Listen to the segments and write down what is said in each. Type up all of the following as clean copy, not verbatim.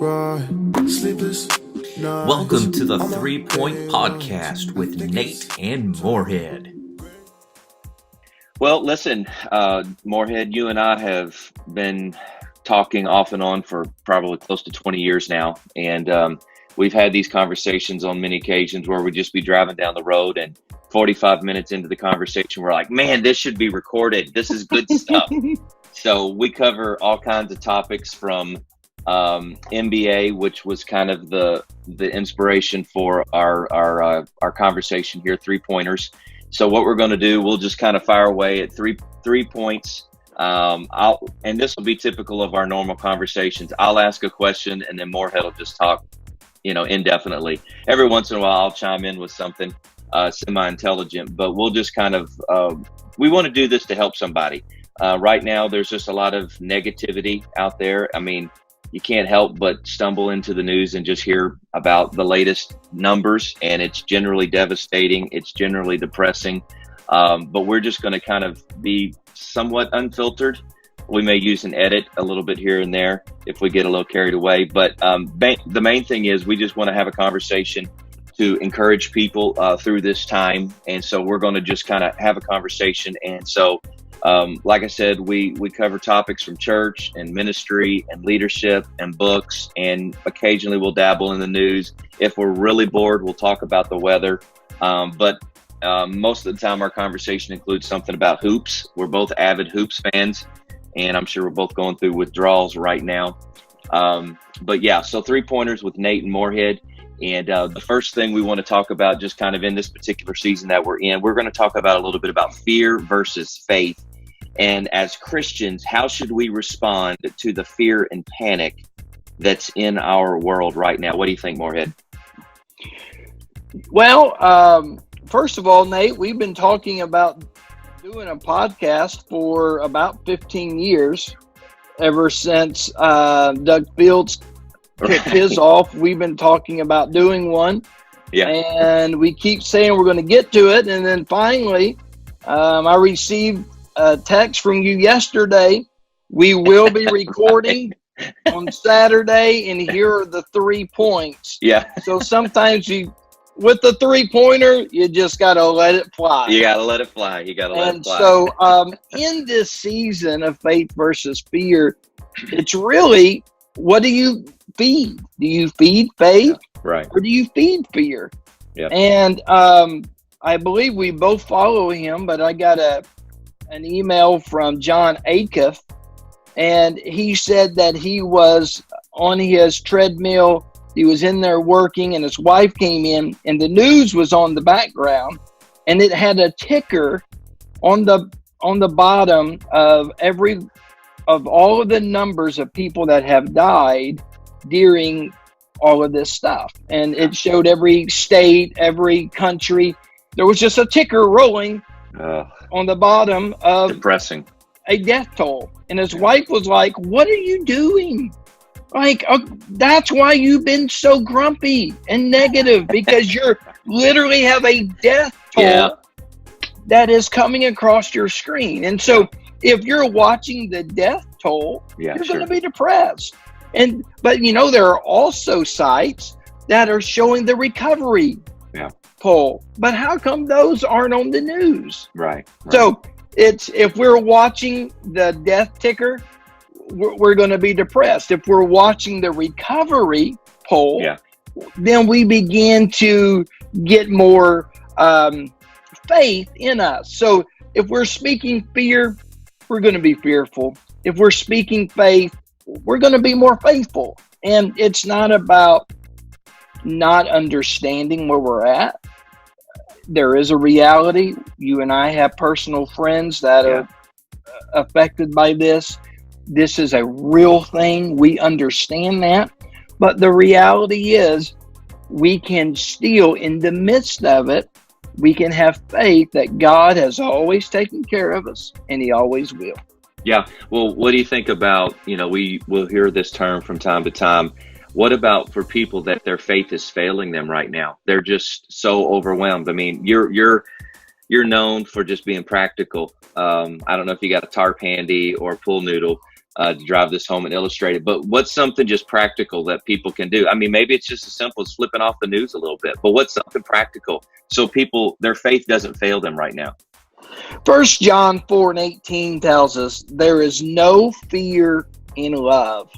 Sleepless nights. Welcome to the 3 Point Podcast with Nate and Moorhead. Well, listen, Moorhead, you and I have been talking off and on for probably close to 20 years now. And we've had these conversations on many occasions where we'd just be driving down the road and 45 minutes into the conversation, we're like, man, this should be recorded. This is good stuff. So we cover all kinds of topics from NBA, which was kind of the inspiration for our conversation here, 3-pointers. So what we're going to do, we'll just kind of fire away at three points. And this will be typical of our normal conversations. I'll ask a question and then Moorhead will just talk, indefinitely. Every once in a while, I'll chime in with something semi-intelligent, but we'll just kind of, we want to do this to help somebody. Right now, there's just a lot of negativity out there. I mean, you can't help but stumble into the news and just hear about the latest numbers, and it's generally devastating. It's generally depressing, but we're just going to kind of be somewhat unfiltered. We may use an edit a little bit here and there if we get a little carried away, but the main thing is we just want to have a conversation to encourage people through this time, and so we're going to just kind of have a conversation. And so like I said, we cover topics from church and ministry and leadership and books, and occasionally we'll dabble in the news. If we're really bored, we'll talk about the weather. But most of the time our conversation includes something about hoops. We're both avid hoops fans, and I'm sure we're both going through withdrawals right now. But yeah, so 3-pointers with Nate and Moorhead. And the first thing we want to talk about, just kind of in this particular season that we're in, we're going to talk about a little bit about fear versus faith. And as Christians, how should we respond to the fear and panic that's in our world right now? What do you think, Moorhead? Well, first of all, Nate, we've been talking about doing a podcast for about 15 years, ever since Doug Fields kicked his off. We've been talking about doing one. Yeah. And we keep saying we're going to get to it. And then finally, I received a text from you yesterday. We will be recording on Saturday, and here are the 3 points. Yeah. So sometimes with the 3-pointer, you just got to let it fly. You got to let it fly. You got to let it fly. And so in this season of faith versus fear, it's really, what do you feed? Do you feed faith? Yeah, right. Or do you feed fear? Yeah. And I believe we both follow him, but I got an email from John Acuff, and he said that he was on his treadmill. He was in there working, and his wife came in, and the news was on the background, and it had a ticker on the bottom of all of the numbers of people that have died during all of this stuff. And it showed every state, every country. There was just a ticker rolling on the bottom of depressing, a death toll. And his wife was like, what are you doing? Like, that's why you've been so grumpy and negative, because you're literally have a death toll that is coming across your screen. And so if you're watching the death toll, you're going to be depressed. But there are also sites that are showing the recovery poll. But how come those aren't on the news? Right. So if we're watching the death ticker, we're going to be depressed. If we're watching the recovery poll, then we begin to get more faith in us. So if we're speaking fear, we're going to be fearful. If we're speaking faith, we're going to be more faithful. And it's not about not understanding where we're at. There is a reality. You and I have personal friends that are affected by this. This is a real thing. We understand that. But the reality is, we can still, in the midst of it, we can have faith that God has always taken care of us, and He always will. Yeah. Well, what do you think about, we will hear this term from time to time. What about for people that their faith is failing them right now? They're just so overwhelmed. I mean, you're known for just being practical. I don't know if you got a tarp handy or a pool noodle, to drive this home and illustrate it. But what's something just practical that people can do? I mean, maybe it's just as simple as flipping off the news a little bit, but what's something practical so people, their faith doesn't fail them right now? 1 John 4:18 tells us there is no fear in love,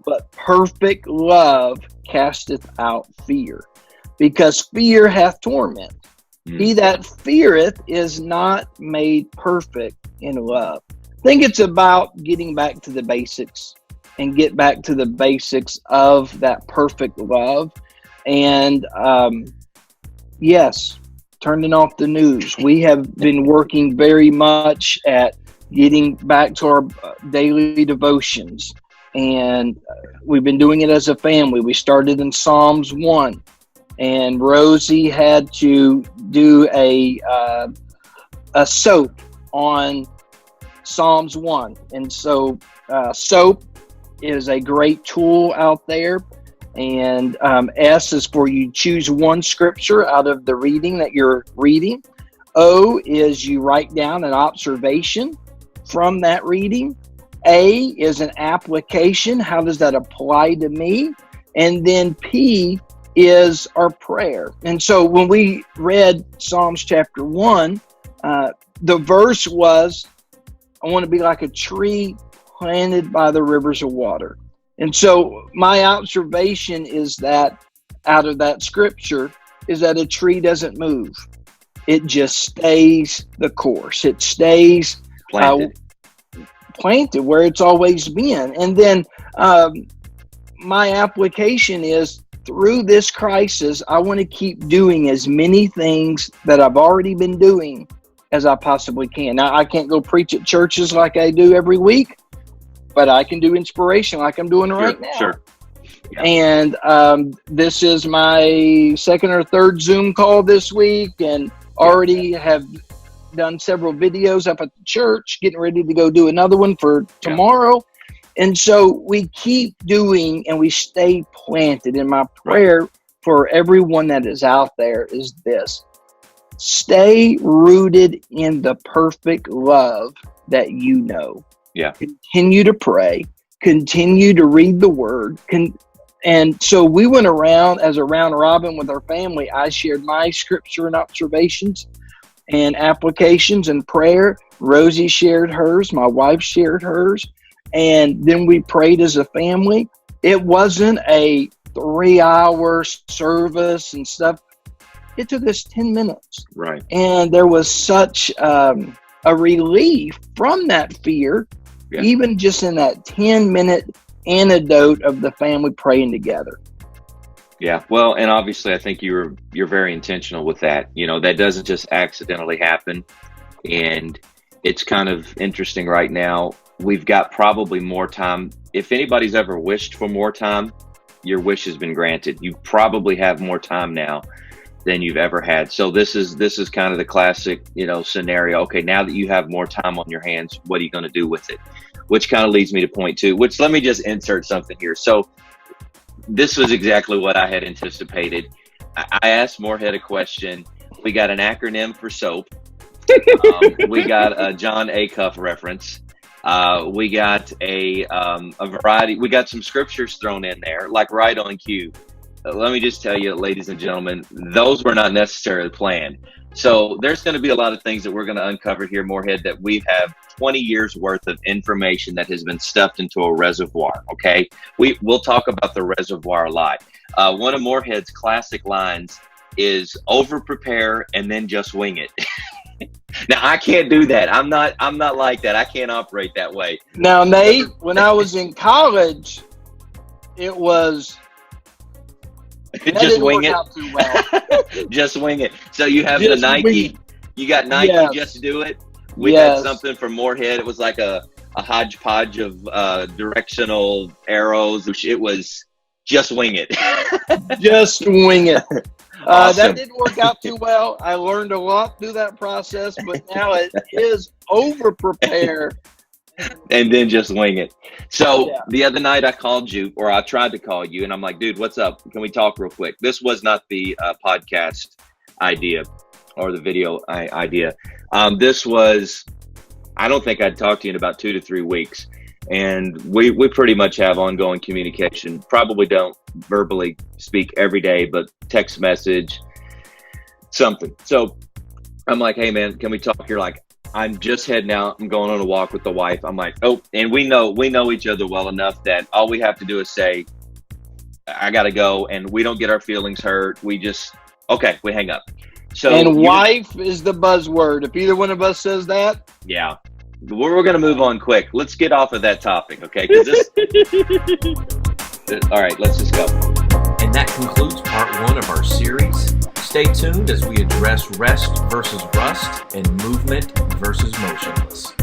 but perfect love casteth out fear, because fear hath torment. He that feareth is not made perfect in love. I think it's about getting back to the basics and get back to the basics of that perfect love. And yes, turning off the news. We have been working very much at getting back to our daily devotions. And we've been doing it as a family. We started in Psalms 1. And Rosie had to do a soap on Psalms 1. And so soap is a great tool out there. And S is for you choose one scripture out of the reading that you're reading. O is you write down an observation from that reading. A is an application. How does that apply to me? And then P is our prayer. And so when we read Psalms chapter 1, the verse was, I want to be like a tree planted by the rivers of water. And so my observation is that out of that scripture is that a tree doesn't move. It just stays the course. It stays planted where it's always been. And then my application is, through this crisis, I want to keep doing as many things that I've already been doing as I possibly can. Now, I can't go preach at churches like I do every week, but I can do inspiration like I'm doing right now. Sure. Yeah. And this is my second or third Zoom call this week, and already have done several videos up at the church, getting ready to go do another one for tomorrow. And so we keep doing and we stay planted. And my prayer for everyone that is out there is this: stay rooted in the perfect love that you know. Yeah. Continue to pray. Continue to read the word. And so we went around as a round robin with our family. I shared my scripture and observations and applications and prayer. Rosie shared hers. My wife shared hers. And then we prayed as a family. It wasn't a 3-hour service and stuff. It took us 10 minutes. Right. And there was such a relief from that fear, even just in that 10-minute antidote of the family praying together. Yeah. Well, and obviously I think you're very intentional with that. You know, that doesn't just accidentally happen. And it's kind of interesting right now. We've got probably more time. If anybody's ever wished for more time, your wish has been granted. You probably have more time now than you've ever had. So this is kind of the classic, scenario. Okay, now that you have more time on your hands, what are you going to do with it? Which kind of leads me to point 2, which let me just insert something here. So this was exactly what I had anticipated. I asked Moorhead a question. We got an acronym for SOAP. We got a John Acuff reference. We got a variety. We got some scriptures thrown in there, like right on cue. Let me just tell you, ladies and gentlemen, those were not necessarily planned. So there's going to be a lot of things that we're going to uncover here, Moorhead, that we have 20 years worth of information that has been stuffed into a reservoir. Okay, we'll talk about the reservoir a lot. One of Moorhead's classic lines is over prepare and then just wing it. Now I can't do that. I'm not like that. I can't operate that way. Now, Nate, when I was in college, it was just wing it. Out too well. Just wing it. So you have Just the Nike. You got Nike. Yes. Just do it. We had something from Moorhead. It was like a hodgepodge of directional arrows. It was just wing it. Just wing it. Awesome. That didn't work out too well. I learned a lot through that process, but now it is over prepare and then just wing it. So the other night I called you, or I tried to call you, and I'm like, dude, what's up? Can we talk real quick? This was not the podcast idea or the video idea. This was, I don't think I'd talked to you in about 2 to 3 weeks. And we pretty much have ongoing communication. Probably don't verbally speak every day, but text message, something. So I'm like, hey man, can we talk? You're like, I'm just heading out. I'm going on a walk with the wife. I'm like, oh, and we know each other well enough that all we have to do is say, I got to go, and we don't get our feelings hurt. We just, okay, we hang up. So, and wife is the buzzword. If either one of us says that. Yeah. We're going to move on quick. Let's get off of that topic, okay? 'Cause this, all right, let's just go. And that concludes part 1 of our series. Stay tuned as we address rest versus rust and movement versus motionless.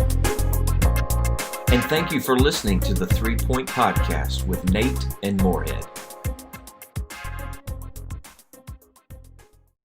And thank you for listening to the 3 Point Podcast with Nate and Moorhead.